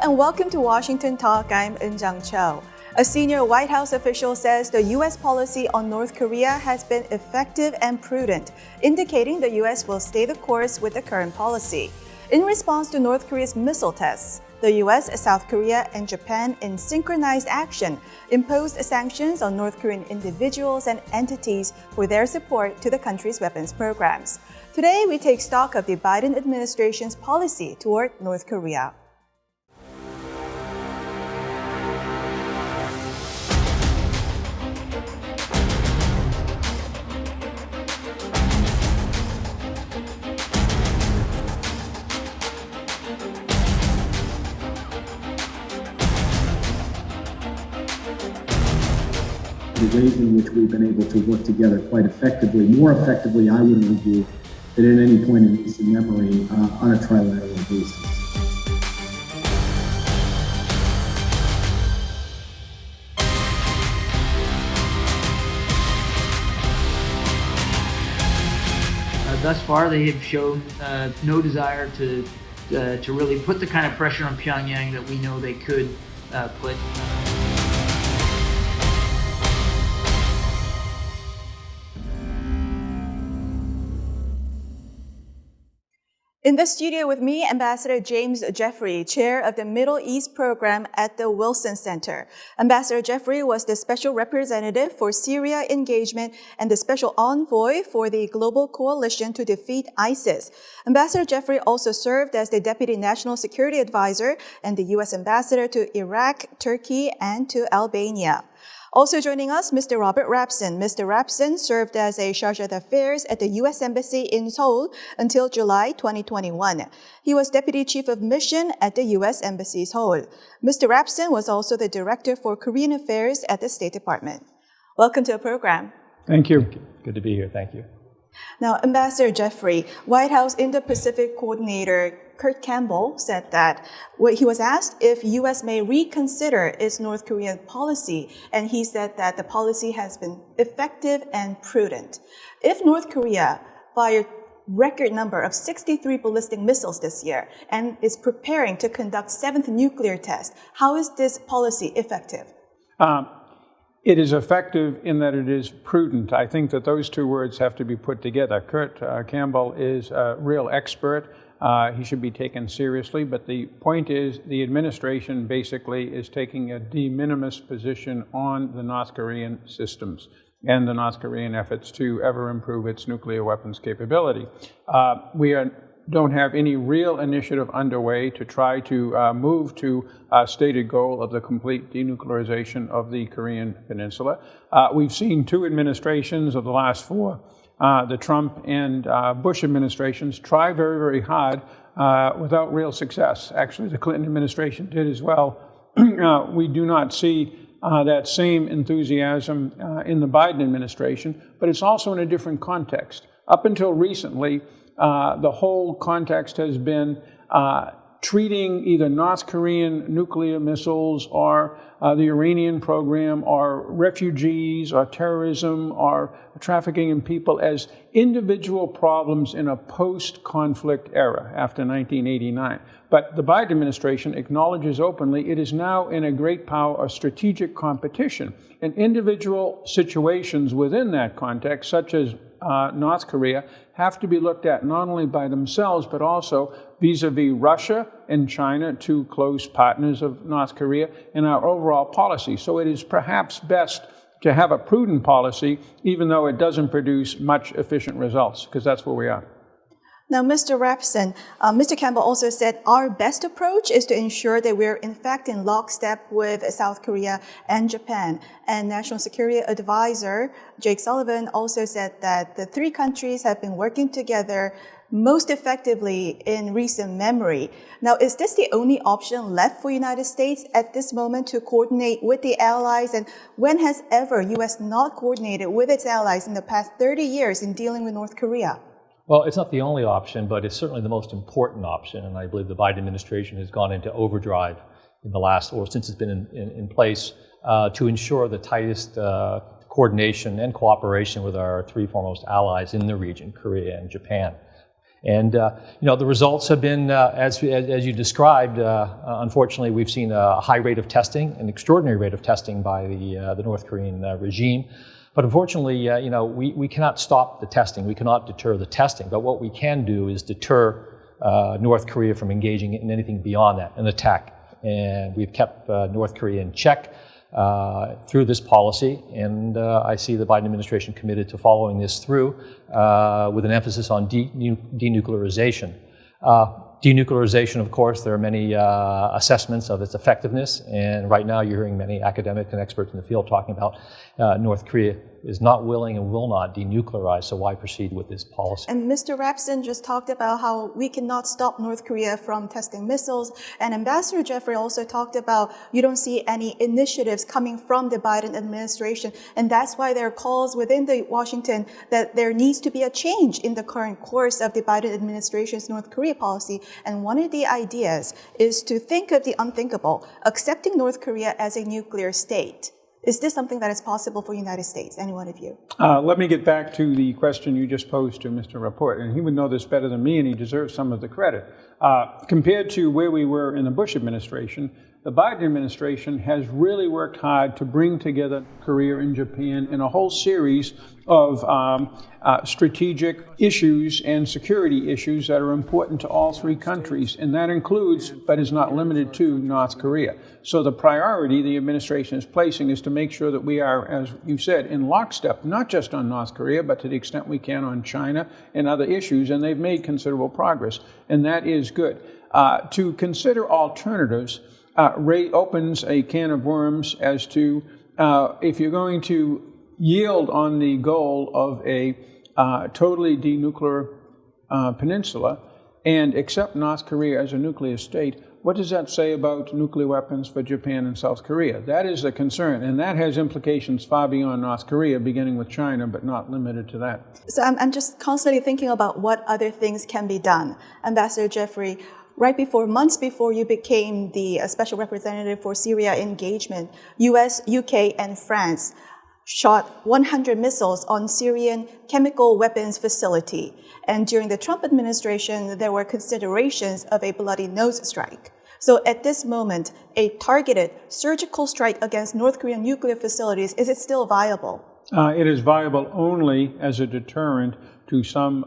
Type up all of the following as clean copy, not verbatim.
and welcome to Washington Talk. I'm Eun-Jung Cho. A senior White House official says the U.S. policy on North Korea has been effective and prudent, indicating the U.S. will stay the course with the current policy. In response to North Korea's missile tests, the U.S., South Korea, and Japan, in synchronized action, imposed sanctions on North Korean individuals and entities for their support to the country's weapons programs. Today, we take stock of the Biden administration's policy toward North Korea. The ways in which we've been able to work together quite effectively, more effectively, I would argue, than at any point in recent memory on a trilateral basis. Thus far, they have shown no desire to really put the kind of pressure on Pyongyang that we know they could put. In the studio with me, Ambassador James Jeffrey, chair of the Middle East program at the Wilson Center. Ambassador Jeffrey was the special representative for Syria engagement and the special envoy for the global coalition to defeat ISIS. Ambassador Jeffrey also served as the deputy national security advisor and the U.S. ambassador to Iraq, Turkey, and to Albania. Also joining us, Mr. Robert Rapson. Mr. Rapson served as a chargé d'affaires at the U.S. Embassy in Seoul until July 2021. He was Deputy Chief of Mission at the U.S. Embassy Seoul. Mr. Rapson was also the Director for Korean Affairs at the State Department. Welcome to the program. Thank you. Good to be here. Thank you. Now, Ambassador Jeffrey, White House Indo-Pacific Coordinator Kurt Campbell said that he was asked if U.S. may reconsider its North Korean policy, and he said that the policy has been effective and prudent. If North Korea fired record number of 63 ballistic missiles this year and is preparing to conduct 7th nuclear test, how is this policy effective? It is effective in that it is prudent. I think that those two words have to be put together. Kurt Campbell is a real expert. He should be taken seriously, but the point is the administration basically is taking a de minimis position on the North Korean systems and the North Korean efforts to ever improve its nuclear weapons capability. We don't have any real initiative underway to try to move to a stated goal of the complete denuclearization of the Korean Peninsula. We've seen two administrations of the last four, the Trump and Bush administrations, try very, very hard without real success. Actually, the Clinton administration did as well. We do not see that same enthusiasm in the Biden administration, but it's also in a different context. Up until recently, the whole context has been treating either North Korean nuclear missiles or the Iranian program or refugees or terrorism or trafficking in people as individual problems in a post-conflict era after 1989. But the Biden administration acknowledges openly it is now in a great power of strategic competition. And individual situations within that context, such as North Korea, have to be looked at not only by themselves, but also vis-a-vis Russia and China, two close partners of North Korea, in our overall policy. So it is perhaps best to have a prudent policy, even though it doesn't produce much efficient results, because that's where we are. Now, Mr. Rapson, Mr. Campbell also said our best approach is to ensure that we're in fact in lockstep with South Korea and Japan. And National Security Advisor Jake Sullivan also said that the three countries have been working together most effectively in recent memory. Now, is this the only option left for United States at this moment to coordinate with the allies? And when has ever U.S. not coordinated with its allies in the past 30 years in dealing with North Korea? Well, it's not the only option, but it's certainly the most important option. And I believe the Biden administration has gone into overdrive in the last, or since it's been in place, to ensure the tightest coordination and cooperation with our three foremost allies in the region, Korea and Japan. And the results have been, as you described, unfortunately, we've seen a high rate of testing, an extraordinary rate of testing by the North Korean regime. But unfortunately, we cannot stop the testing. We cannot deter the testing. But what we can do is deter North Korea from engaging in anything beyond that, an attack. And we've kept North Korea in check through this policy, and I see the Biden administration committed to following this through with an emphasis on denuclearization. Denuclearization, of course, there are many assessments of its effectiveness, and right now you're hearing many academics and experts in the field talking about North Korea is not willing and will not denuclearize, so why proceed with this policy? And Mr. Rapson just talked about how we cannot stop North Korea from testing missiles, and Ambassador Jeffrey also talked about you don't see any initiatives coming from the Biden administration, and that's why there are calls within the Washington that there needs to be a change in the current course of the Biden administration's North Korea policy. And one of the ideas is to think of the unthinkable, accepting North Korea as a nuclear state. Is this something that is possible for the United States? Any one of you? Let me get back to the question you just posed to Mr. Rapport, and he would know this better than me, and he deserves some of the credit. Compared to where we were in the Bush administration, the Biden administration has really worked hard to bring together Korea and Japan in a whole series of strategic issues and security issues that are important to all three countries, and that includes, but is not limited to, North Korea. So the priority the administration is placing is to make sure that we are, as you said, in lockstep, not just on North Korea, but to the extent we can on China and other issues, and they've made considerable progress, and that is good. To consider alternatives opens a can of worms as to if you're going to yield on the goal of a totally denuclear peninsula and accept North Korea as a nuclear state, what does that say about nuclear weapons for Japan and South Korea? That is the concern, and that has implications far beyond North Korea, beginning with China, but not limited to that. So I'm just constantly thinking about what other things can be done. Ambassador Jeffrey, months before you became the special representative for Syria engagement, US, UK, and France shot 100 missiles on Syrian chemical weapons facility. And during the Trump administration, there were considerations of a bloody nose strike. So at this moment, a targeted surgical strike against North Korean nuclear facilities, is it still viable? It is viable only as a deterrent to some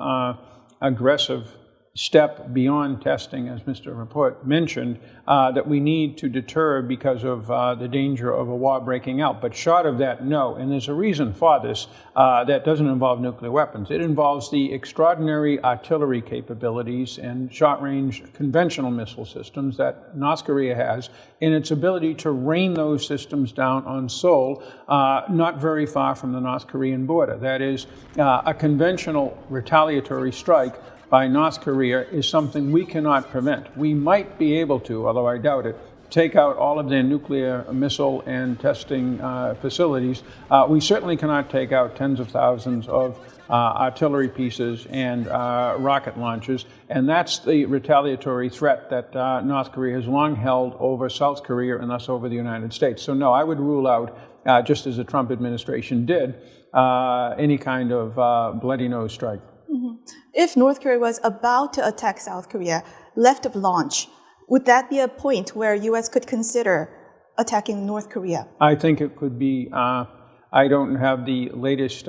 aggressive step beyond testing, as Mr. Rapport mentioned, that we need to deter because of the danger of a war breaking out. But short of that, no. And there's a reason for this that doesn't involve nuclear weapons. It involves the extraordinary artillery capabilities and short-range conventional missile systems that North Korea has, and its ability to rain those systems down on Seoul, not very far from the North Korean border. That is, a conventional retaliatory strike by North Korea is something we cannot prevent. We might be able to, although I doubt it, take out all of their nuclear missile and testing facilities. We certainly cannot take out tens of thousands of artillery pieces and rocket launchers, and that's the retaliatory threat that North Korea has long held over South Korea and thus over the United States. So no, I would rule out, just as the Trump administration did, any kind of bloody nose strike. Mm-hmm. If North Korea was about to attack South Korea, left of launch, would that be a point where U.S. could consider attacking North Korea? I think it could be. I don't have the latest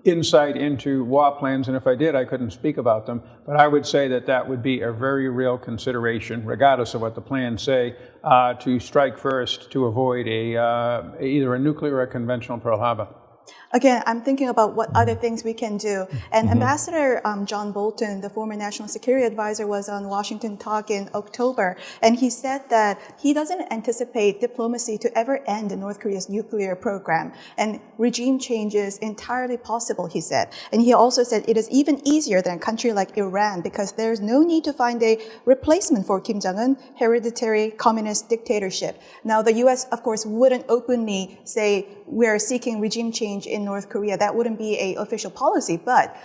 insight into war plans, and if I did, I couldn't speak about them. But I would say that that would be a very real consideration, regardless of what the plans say, to strike first to avoid either a nuclear or a conventional Pearl Harbor. Again, I'm thinking about what other things we can do. And Ambassador John Bolton, the former National Security Advisor, was on Washington Talk in October, and he said that he doesn't anticipate diplomacy to ever end North Korea's nuclear program. And regime change is entirely possible, he said. And he also said it is even easier than a country like Iran because there's no need to find a replacement for Kim Jong-un, hereditary communist dictatorship. Now, the U.S., of course, wouldn't openly say we're seeking regime change in North Korea. That wouldn't be an official policy, but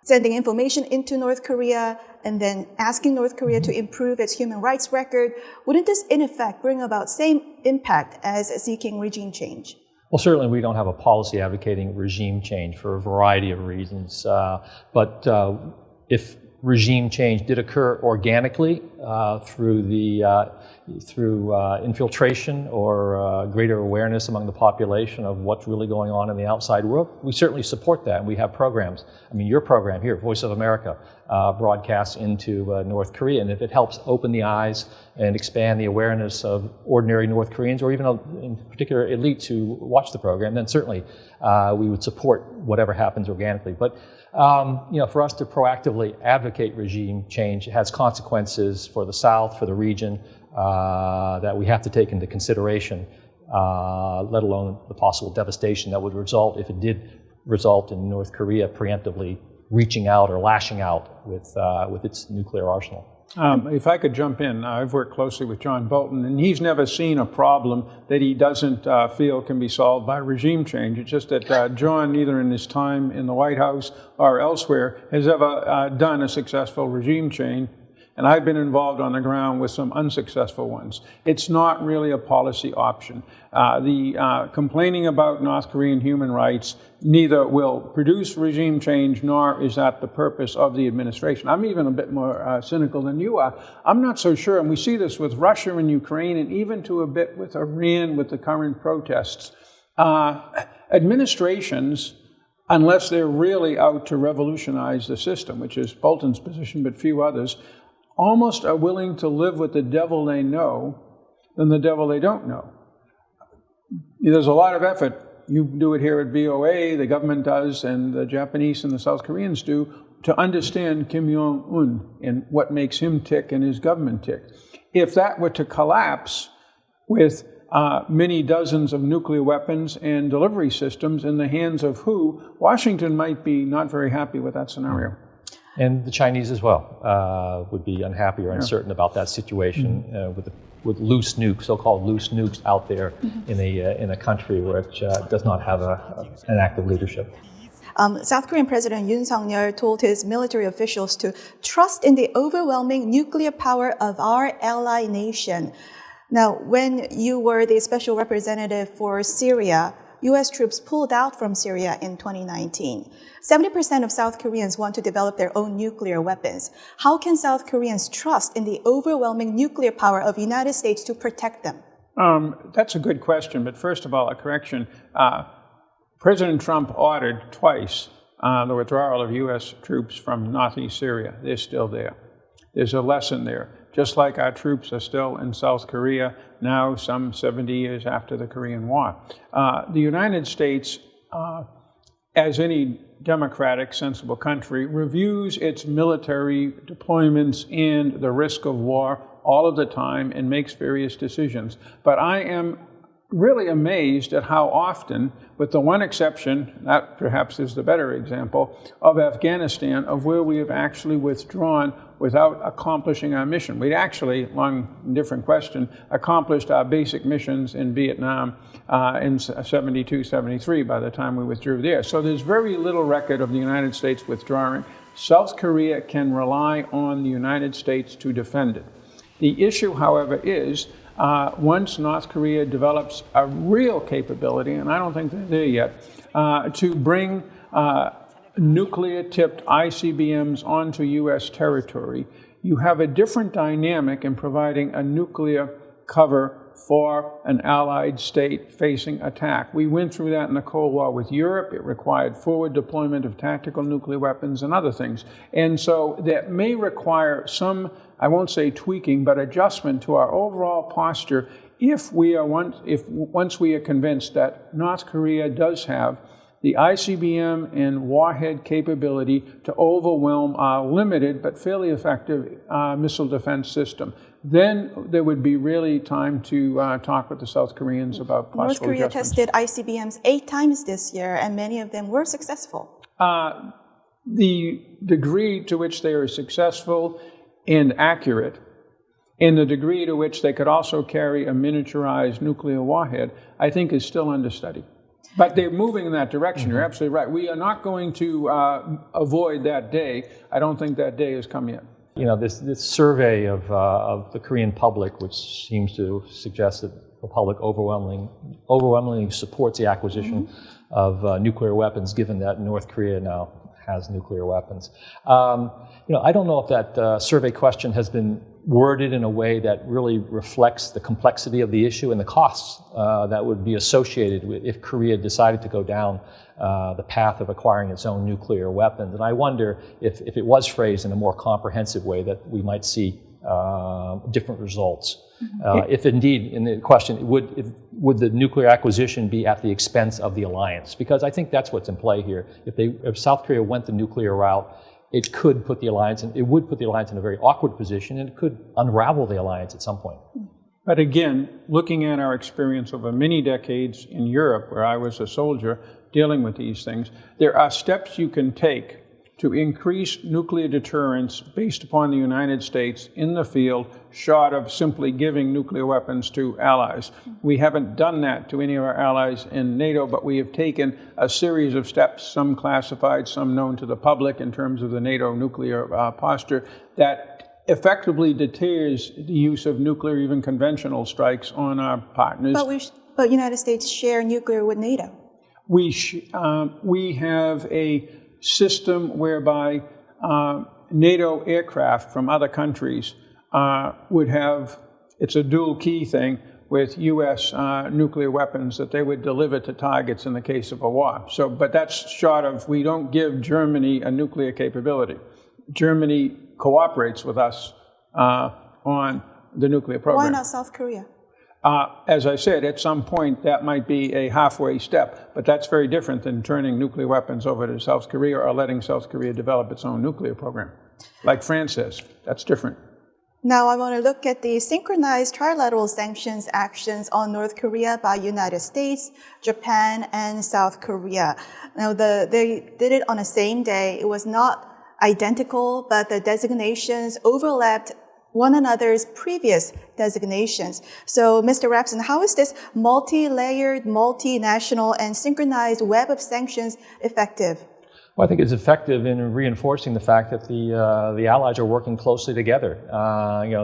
sending information into North Korea and then asking North Korea to improve its human rights record, wouldn't this in effect bring about same impact as seeking regime change? Well, certainly we don't have a policy advocating regime change for a variety of reasons, but if regime change did occur organically through infiltration or greater awareness among the population of what's really going on in the outside world, we certainly support that, and we have programs. I mean, your program here, Voice of America, broadcasts into North Korea, and if it helps open the eyes and expand the awareness of ordinary North Koreans, or even in particular elites who watch the program, then certainly we would support whatever happens organically. But for us to proactively advocate regime change has consequences for the South, for the region, that we have to take into consideration, let alone the possible devastation that would result if it did result in North Korea preemptively reaching out or lashing out with its nuclear arsenal. If I could jump in, I've worked closely with John Bolton, and he's never seen a problem that he doesn't feel can be solved by regime change. It's just that John, either in his time in the White House or elsewhere, has ever done a successful regime change. And I've been involved on the ground with some unsuccessful ones. It's not really a policy option. The complaining about North Korean human rights neither will produce regime change, nor is that the purpose of the administration. I'm even a bit more cynical than you are. I'm not so sure, and we see this with Russia and Ukraine, and even to a bit with Iran with the current protests. Administrations, unless they're really out to revolutionize the system, which is Bolton's position, but few others, almost are willing to live with the devil they know than the devil they don't know. There's a lot of effort. You do it here at VOA, the government does, and the Japanese and the South Koreans do, to understand Kim Jong-un and what makes him tick and his government tick. If that were to collapse with many dozens of nuclear weapons and delivery systems in the hands of who, Washington might be not very happy with that scenario. And the Chinese as well would be unhappy or uncertain about that situation with loose nukes, so-called loose nukes, out there in a country which does not have an active leadership. South Korean President Yoon Suk-yeol told his military officials to trust in the overwhelming nuclear power of our ally nation. Now, when you were the special representative for Syria, U.S. troops pulled out from Syria in 2019. 70% of South Koreans want to develop their own nuclear weapons. How can South Koreans trust in the overwhelming nuclear power of the United States to protect them? That's a good question, but first of all, a correction. President Trump ordered twice the withdrawal of U.S. troops from northeast Syria. They're still there. There's a lesson there. Just like our troops are still in South Korea now, some 70 years after the Korean War. The United States, as any democratic, sensible country, reviews its military deployments and the risk of war all of the time and makes various decisions. But I am really amazed at how often, with the one exception, that perhaps is the better example, of Afghanistan, of where we have actually withdrawn without accomplishing our mission. We'd actually, long different question, accomplished our basic missions in Vietnam in 72, 73 by the time we withdrew there. So there's very little record of the United States withdrawing. South Korea can rely on the United States to defend it. The issue, however, is once North Korea develops a real capability, and I don't think they're there yet, to bring nuclear-tipped ICBMs onto U.S. territory, you have a different dynamic in providing a nuclear cover for an allied state facing attack. We went through that in the Cold War with Europe. It required forward deployment of tactical nuclear weapons and other things. And so that may require some, I won't say tweaking, but adjustment to our overall posture if once we are convinced that North Korea does have the ICBM and warhead capability to overwhelm our limited but fairly effective missile defense system. Then there would be really time to talk with the South Koreans about possible North Korea adjustments. tested ICBMs 8 times this year, and many of them were successful. The degree to which they are successful and accurate, and the degree to which they could also carry a miniaturized nuclear warhead, I think is still under study. But they're moving in that direction. You're absolutely right. We are not going to avoid that day. I don't think that day has come yet. You know, this survey of the Korean public, which seems to suggest that the public overwhelmingly supports the acquisition of nuclear weapons, given that North Korea now has nuclear weapons. I don't know if that survey question has been worded in a way that really reflects the complexity of the issue and the costs that would be associated with if Korea decided to go down the path of acquiring its own nuclear weapons. And I wonder if it was phrased in a more comprehensive way that we might see different results. If indeed, in the question, would the nuclear acquisition be at the expense of the alliance? Because I think that's what's in play here. If South Korea went the nuclear route, it would put the alliance in a very awkward position, and it could unravel the alliance at some point. But again, looking at our experience over many decades in Europe, where I was a soldier dealing with these things, there are steps you can take to increase nuclear deterrence based upon the United States in the field, short of simply giving nuclear weapons to allies. We haven't done that to any of our allies in NATO, but we have taken a series of steps, some classified, some known to the public in terms of the NATO nuclear posture, that effectively deters the use of nuclear, even conventional strikes on our partners. But United States share nuclear with NATO. We have a system whereby NATO aircraft from other countries would have, it's a dual key thing with U.S. Nuclear weapons that they would deliver to targets in the case of a war. But that's short of, we don't give Germany a nuclear capability. Germany cooperates with us on the nuclear program. Why not South Korea? As I said, at some point that might be a halfway step, but that's very different than turning nuclear weapons over to South Korea or letting South Korea develop its own nuclear program. Like France says, that's different. Now I want to look at the synchronized trilateral sanctions actions on North Korea by United States, Japan, and South Korea. Now they did it on the same day. It was not identical, but the designations overlapped one another's previous designations. So, Mr. Rapson, how is this multi-layered, multinational, and synchronized web of sanctions effective? Well, I think it's effective in reinforcing the fact that the allies are working closely together.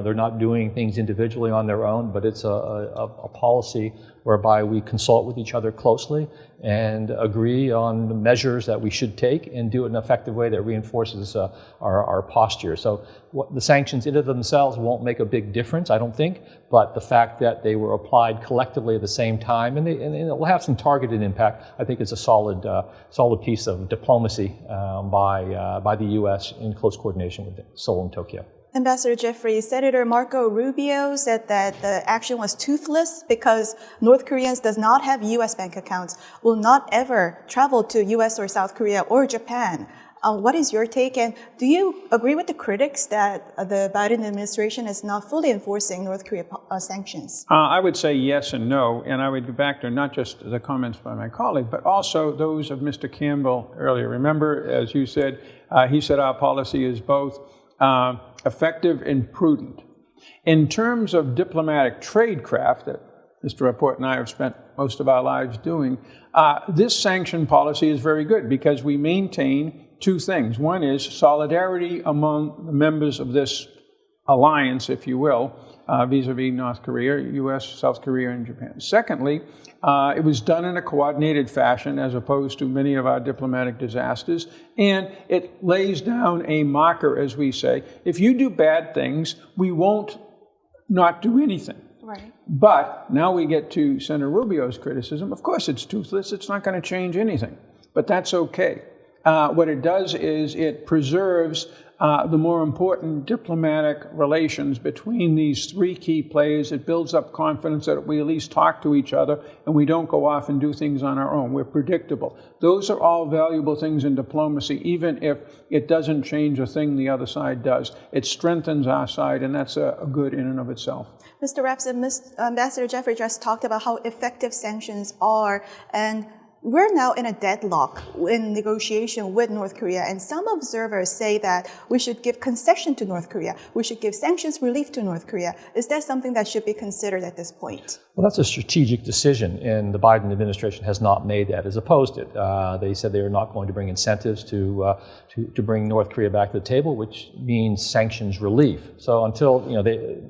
They're not doing things individually on their own, but it's a policy whereby we consult with each other closely and agree on the measures that we should take and do it in an effective way that reinforces our posture. So the sanctions in and of themselves won't make a big difference, I don't think, but the fact that they were applied collectively at the same time and it will have some targeted impact, I think is a solid piece of diplomacy by the U.S. in close coordination with Seoul and Tokyo. Ambassador Jeffrey, Senator Marco Rubio said that the action was toothless because North Koreans does not have U.S. bank accounts, will not ever travel to U.S. or South Korea or Japan. What is your take? And do you agree with the critics that the Biden administration is not fully enforcing North Korea sanctions? I would say yes and no, and I would go back to not just the comments by my colleague, but also those of Mr. Campbell earlier. Remember, as you said, he said our policy is both effective and prudent. In terms of diplomatic tradecraft that Mr. Rapport and I have spent most of our lives doing, this sanction policy is very good because we maintain two things. One is solidarity among the members of this alliance, if you will, vis-a-vis North Korea, U.S., South Korea, and Japan. Secondly, it was done in a coordinated fashion as opposed to many of our diplomatic disasters, and it lays down a marker, as we say. If you do bad things, we won't not do anything. Right. But now we get to Senator Rubio's criticism. Of course it's toothless. It's not going to change anything. But that's okay. What it does is it preserves the more important diplomatic relations between these three key players. It builds up confidence that we at least talk to each other and we don't go off and do things on our own. We're predictable. Those are all valuable things in diplomacy, even if it doesn't change a thing the other side does. It strengthens our side, and that's a good in and of itself. Mr. Rapson, Ambassador Jeffrey just talked about how effective sanctions are, and we're now in a deadlock in negotiation with North Korea, and some observers say that we should give concession to North Korea. We should give sanctions relief to North Korea. Is that something that should be considered at this point? Well, that's a strategic decision, and the Biden administration has not made that, as opposed it. They said they are not going to bring incentives to bring North Korea back to the table, which means sanctions relief. So until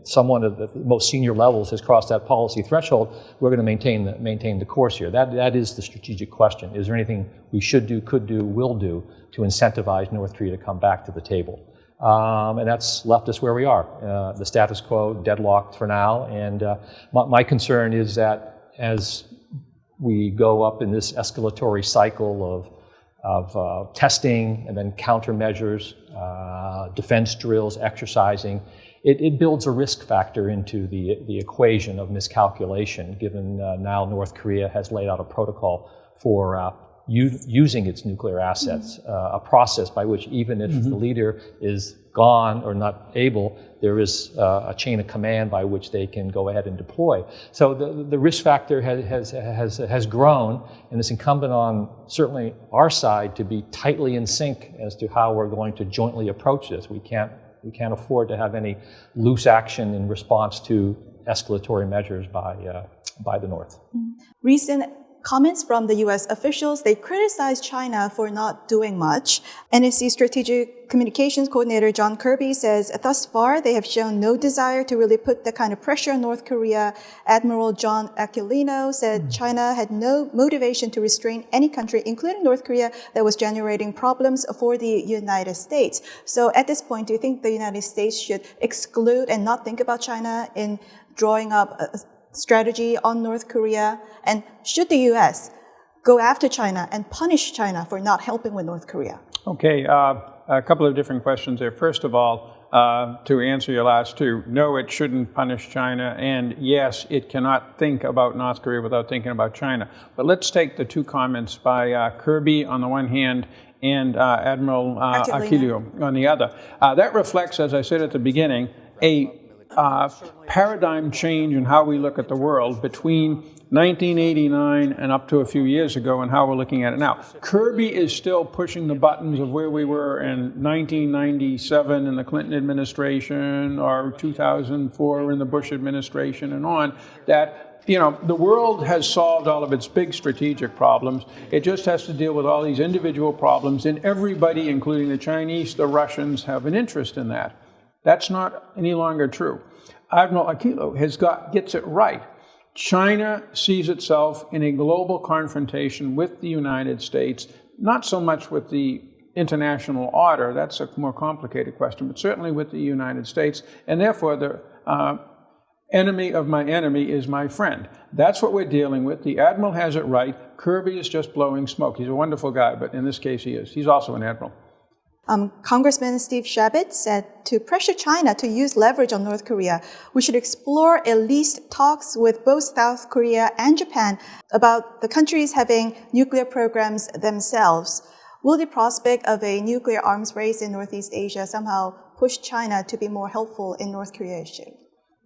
someone at the most senior levels has crossed that policy threshold, we're going to maintain the course here. That is the strategic strategic question. Is there anything we should do, could do, will do to incentivize North Korea to come back to the table? And that's left us where we are, the status quo, deadlocked for now. And my concern is that as we go up in this escalatory cycle of testing and then countermeasures, defense drills, exercising, it builds a risk factor into the equation of miscalculation, given now North Korea has laid out a protocol for using its nuclear assets, a process by which even if the leader is gone or not able, there is a chain of command by which they can go ahead and deploy. So the risk factor has grown, and it's incumbent on certainly our side to be tightly in sync as to how we're going to jointly approach this. We can't afford to have any loose action in response to escalatory measures by the North. Recent comments from the U.S. officials, they criticized China for not doing much. NSC Strategic Communications Coordinator John Kirby says, thus far, they have shown no desire to really put the kind of pressure on North Korea. Admiral John Aquilino said China had no motivation to restrain any country, including North Korea, that was generating problems for the United States. So at this point, do you think the United States should exclude and not think about China in drawing up a strategy on North Korea? And should the U.S. go after China and punish China for not helping with North Korea? Okay, a couple of different questions there. First of all, to answer your last two, no, it shouldn't punish China, and yes, it cannot think about North Korea without thinking about China. But let's take the two comments by Kirby on the one hand and Admiral Aquilino on the other. That reflects, as I said at the beginning, a paradigm change in how we look at the world between 1989 and up to a few years ago and how we're looking at it now. Kirby is still pushing the buttons of where we were in 1997 in the Clinton administration or 2004 in the Bush administration and on, that the world has solved all of its big strategic problems. It just has to deal with all these individual problems, and everybody, including the Chinese, the Russians, have an interest in that. That's not any longer true. Admiral Aquilino gets it right. China sees itself in a global confrontation with the United States, not so much with the international order, that's a more complicated question, but certainly with the United States, and therefore the enemy of my enemy is my friend. That's what we're dealing with. The Admiral has it right. Kirby is just blowing smoke. He's a wonderful guy, but in this case he is. He's also an Admiral. Congressman Steve Chabot said to pressure China to use leverage on North Korea, we should explore at least talks with both South Korea and Japan about the countries having nuclear programs themselves. Will the prospect of a nuclear arms race in Northeast Asia somehow push China to be more helpful in North Korea issue?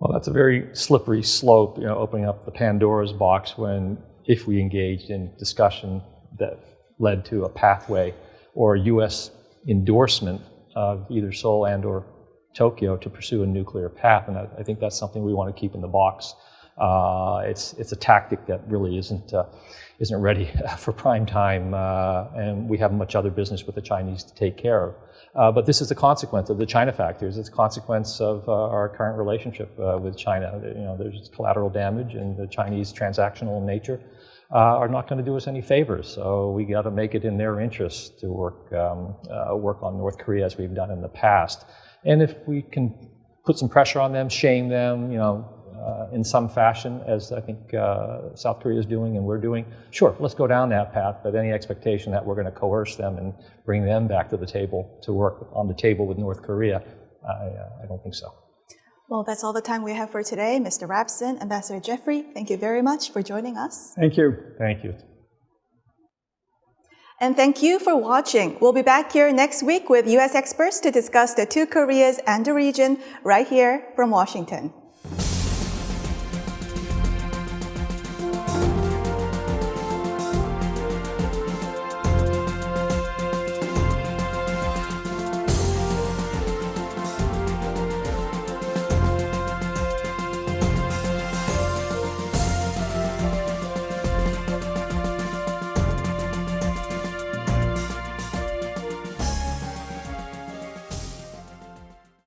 Well, that's a very slippery slope, opening up the Pandora's box if we engaged in discussion that led to a pathway or a U.S. endorsement of either Seoul and or Tokyo to pursue a nuclear path, and I think that's something we want to keep in the box. It's a tactic that really isn't ready for prime time, and we have much other business with the Chinese to take care of. But this is a consequence of the China factors. It's a consequence of our current relationship with China. There's collateral damage, and the Chinese transactional nature are not going to do us any favors. So we got to make it in their interest to work on North Korea as we've done in the past. And if we can put some pressure on them, shame them, in some fashion, as I think South Korea is doing and we're doing, sure, let's go down that path. But any expectation that we're going to coerce them and bring them back to the table to work on the table with North Korea, I don't think so. Well, that's all the time we have for today. Mr. Rapson, Ambassador Jeffrey, thank you very much for joining us. Thank you. Thank you. And thank you for watching. We'll be back here next week with U.S. experts to discuss the two Koreas and the region right here from Washington.